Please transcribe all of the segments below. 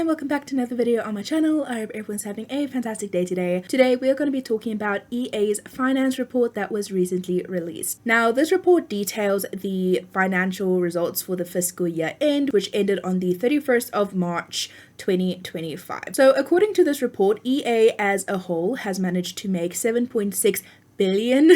and welcome back to another video on my channel. I hope everyone's having a fantastic day today. Today we are going to be talking about EA's finance report that was recently released. Now this report details the financial results for the fiscal year end, which ended on the 31st of March 2025. So according to this report, EA as a whole has managed to make $7.6 billion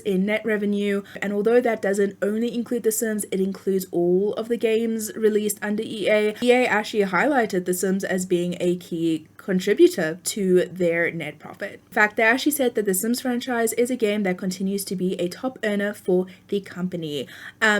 in net revenue, and although that doesn't only include The Sims, it includes all of the games released under EA. EA actually highlighted The Sims as being a key contributor to their net profit. In fact, they actually said that the Sims franchise is a game that continues to be a top earner for the company.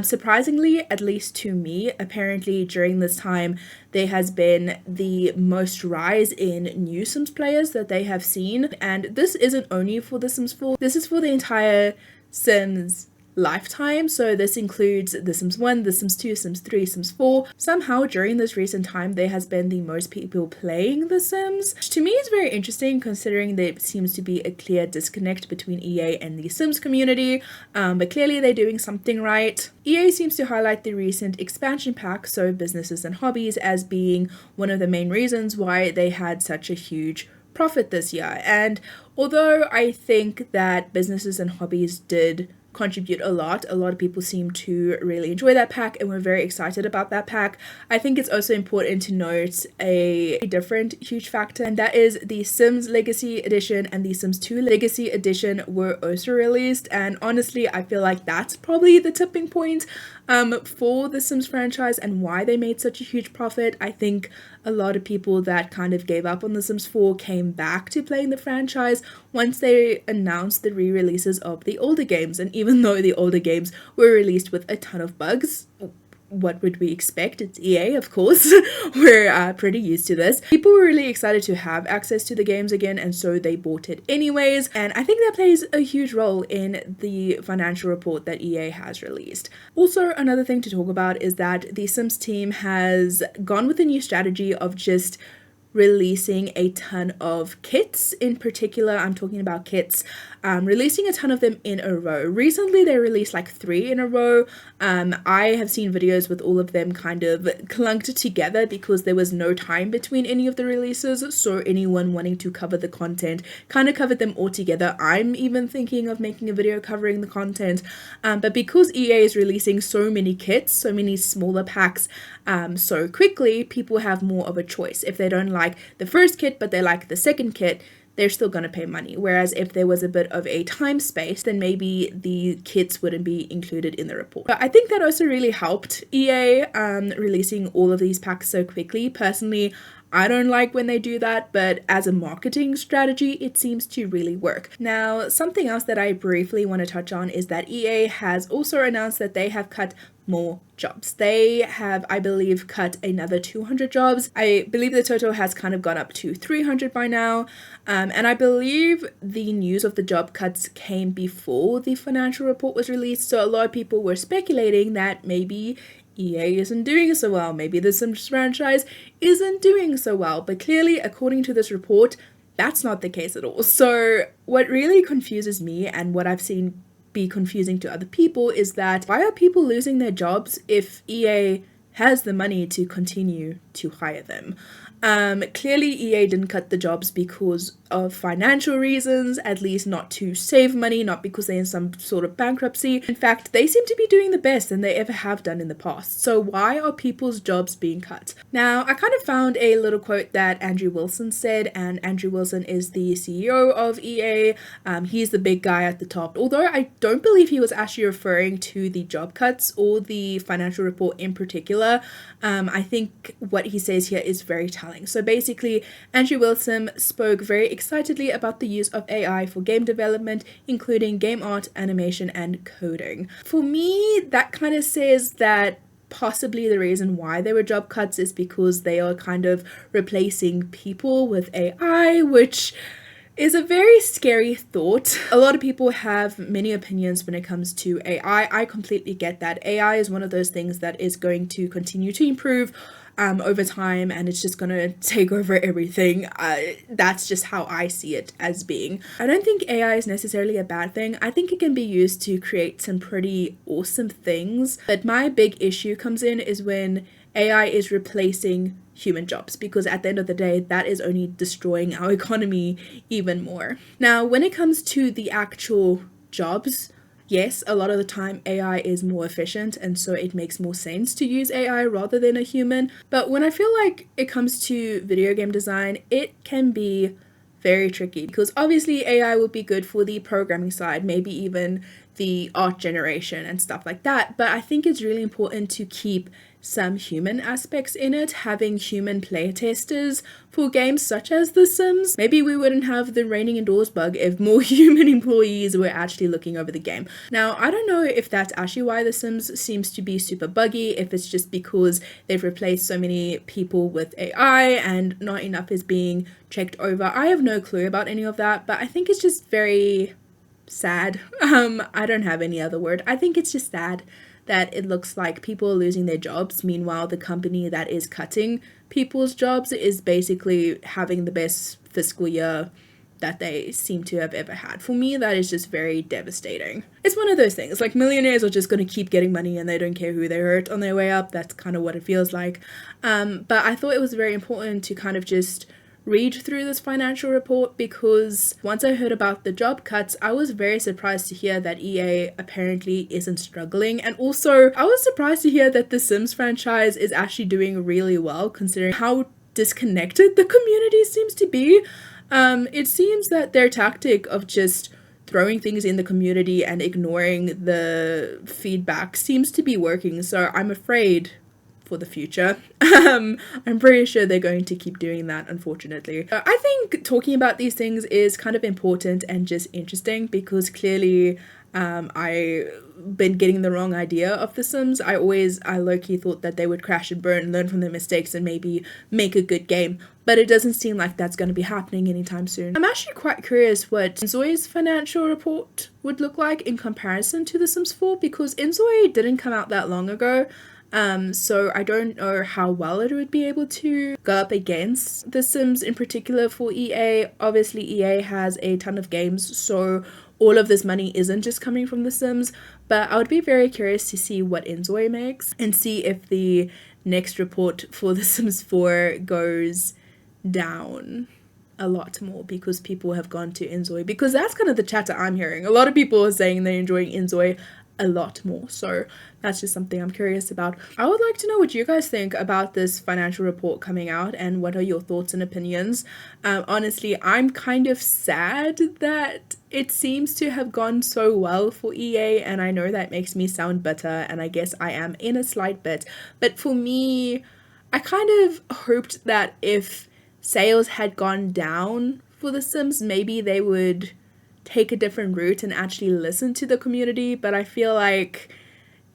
Surprisingly, at least to me, apparently during this time there has been the most rise in new Sims players that they have seen, and this isn't only for The Sims 4, this is for the entire Sims lifetime. So this includes The Sims 1, The Sims 2, Sims 3, Sims 4. Somehow during this recent time there has been the most people playing The Sims, which to me is very interesting considering there seems to be a clear disconnect between EA and the Sims community, but clearly they're doing something right. EA seems to highlight the recent expansion pack, so businesses and hobbies, as being one of the main reasons why they had such a huge profit this year. And although I think that businesses and hobbies did contribute a lot of people seem to really enjoy that pack and we're very excited about that pack. I think it's also important to note a different huge factor, and that is the Sims Legacy Edition and the Sims 2 Legacy Edition were also released, and honestly I feel like that's probably the tipping point for the Sims franchise and why they made such a huge profit. I think a lot of people that kind of gave up on The Sims 4 came back to playing the franchise once they announced the re-releases of the older games, and even though the older games were released with a ton of bugs, what would we expect? It's EA, of course. We're pretty used to this. People were really excited to have access to the games again, and so they bought it anyways, and I think that plays a huge role in the financial report that EA has released. Also, another thing to talk about is that the Sims team has gone with a new strategy of just releasing a ton of kits. In particular, I'm talking about kits, releasing a ton of them in a row. Recently they released like 3 in a row. I have seen videos with all of them kind of clunked together because there was no time between any of the releases, so anyone wanting to cover the content kind of covered them all together. I'm even thinking of making a video covering the content, but because EA is releasing so many kits, so many smaller packs so quickly, people have more of a choice. If they don't like the first kit but they like the second kit, they're still going to pay money. Whereas if there was a bit of a time space, then maybe the kits wouldn't be included in the report. But I think that also really helped EA releasing all of these packs so quickly. Personally, I don't like when they do that, but as a marketing strategy, it seems to really work. Now, something else that I briefly want to touch on is that EA has also announced that they have cut more jobs. They have, I believe, cut another 200 jobs. I believe the total has kind of gone up to 300 by now. And I believe the news of the job cuts came before the financial report was released. So a lot of people were speculating that maybe EA isn't doing so well. Maybe the Sims franchise isn't doing so well. But clearly, according to this report, that's not the case at all. So what really confuses me, and what I've seen be confusing to other people, is that why are people losing their jobs if EA has the money to continue to hire them? Clearly EA didn't cut the jobs because of financial reasons, at least not to save money, not because they're in some sort of bankruptcy. In fact, they seem to be doing the best than they ever have done in the past. So why are people's jobs being cut? Now, I kind of found a little quote that Andrew Wilson said, and Andrew Wilson is the CEO of EA. He's the big guy at the top, although I don't believe he was actually referring to the job cuts or the financial report in particular. I think what he says here is very telling. So basically, Andrew Wilson spoke very excitedly about the use of AI for game development, including game art, animation, and coding. For me, that kind of says that possibly the reason why there were job cuts is because they are kind of replacing people with AI, which is a very scary thought. A lot of people have many opinions when it comes to AI. I completely get that. AI is one of those things that is going to continue to improve over time, and it's just gonna take over everything. That's just how I see it as being. I don't think AI is necessarily a bad thing. I think it can be used to create some pretty awesome things, but my big issue comes in is when AI is replacing human jobs, because at the end of the day, that is only destroying our economy even more. Now, when it comes to the actual jobs, yes, a lot of the time AI is more efficient, and so it makes more sense to use AI rather than a human. But when I feel like it comes to video game design, it can be very tricky, because obviously AI will be good for the programming side, maybe even the art generation and stuff like that. But I think it's really important to keep some human aspects in it, having human playtesters for games such as The Sims. Maybe we wouldn't have the raining indoors bug if more human employees were actually looking over the game. Now, I don't know if that's actually why The Sims seems to be super buggy, if it's just because they've replaced so many people with AI and not enough is being checked over. I have no clue about any of that, but I think it's just very sad. I don't have any other word. I think it's just sad that it looks like people are losing their jobs. Meanwhile, the company that is cutting people's jobs is basically having the best fiscal year that they seem to have ever had. For me, that is just very devastating. It's one of those things, like millionaires are just going to keep getting money and they don't care who they hurt on their way up. That's kind of what it feels like. But I thought it was very important to kind of just read through this financial report, because once I heard about the job cuts, I was very surprised to hear that EA apparently isn't struggling. And also, I was surprised to hear that the Sims franchise is actually doing really well, considering how disconnected the community seems to be. It seems that their tactic of just throwing things in the community and ignoring the feedback seems to be working, so I'm afraid for the future. I'm pretty sure they're going to keep doing that, unfortunately. I think talking about these things is kind of important and just interesting, because clearly I've been getting the wrong idea of The Sims. I low-key thought that they would crash and burn, learn from their mistakes, and maybe make a good game, but it doesn't seem like that's going to be happening anytime soon. I'm actually quite curious what Inzoi's financial report would look like in comparison to The Sims 4, because Inzoi didn't come out that long ago. So I don't know how well it would be able to go up against The Sims in particular for EA. Obviously, EA has a ton of games, so all of this money isn't just coming from The Sims, but I would be very curious to see what Inzoi makes and see if the next report for The Sims 4 goes down a lot more because people have gone to Inzoi, because that's kind of the chatter I'm hearing. A lot of people are saying they're enjoying Inzoi a lot more, so that's just something I'm curious about. I would like to know what you guys think about this financial report coming out, and what are your thoughts and opinions. Honestly, I'm kind of sad that it seems to have gone so well for EA, and I know that makes me sound bitter, and I guess I am in a slight bit, but for me, I kind of hoped that if sales had gone down for The Sims, maybe they would take a different route and actually listen to the community. But I feel like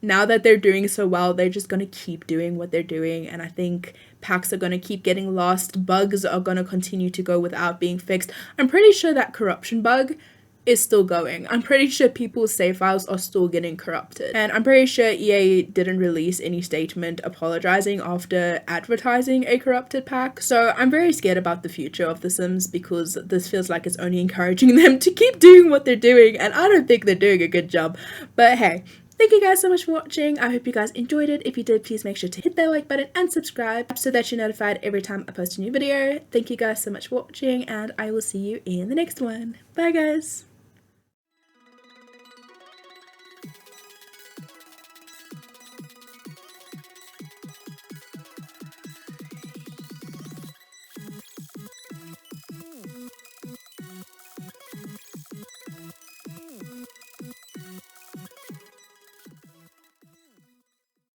now that they're doing so well, they're just going to keep doing what they're doing, and I think packs are going to keep getting lost, bugs are going to continue to go without being fixed. I'm pretty sure that corruption bug is still going. I'm pretty sure people's save files are still getting corrupted, and I'm pretty sure EA didn't release any statement apologizing after advertising a corrupted pack. So I'm very scared about the future of The Sims, because this feels like it's only encouraging them to keep doing what they're doing, and I don't think they're doing a good job. But hey, thank you guys so much for watching. I hope you guys enjoyed it. If you did, please make sure to hit that like button and subscribe so that you're notified every time I post a new video. Thank you guys so much for watching, and I will see you in the next one. Bye guys.